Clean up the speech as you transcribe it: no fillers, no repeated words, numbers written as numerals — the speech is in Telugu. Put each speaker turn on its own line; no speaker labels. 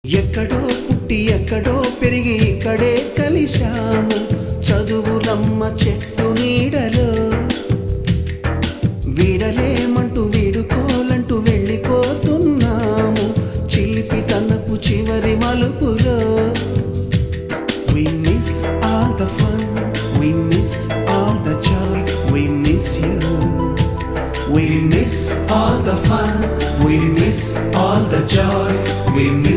ఎక్కడో పుట్టి ఎక్కడో పెరిగి ఇక్కడే కలిశాము చదువులమ్మ చెట్టు నీడలో వీడలేమంటూ వీడుకోలంటూ వెళ్ళిపోతున్నాము చిలిపి తనపు చివరి మలుపులో. We miss all the fun, we miss all the joy, we miss you. We miss all the fun, we miss all the joy, we miss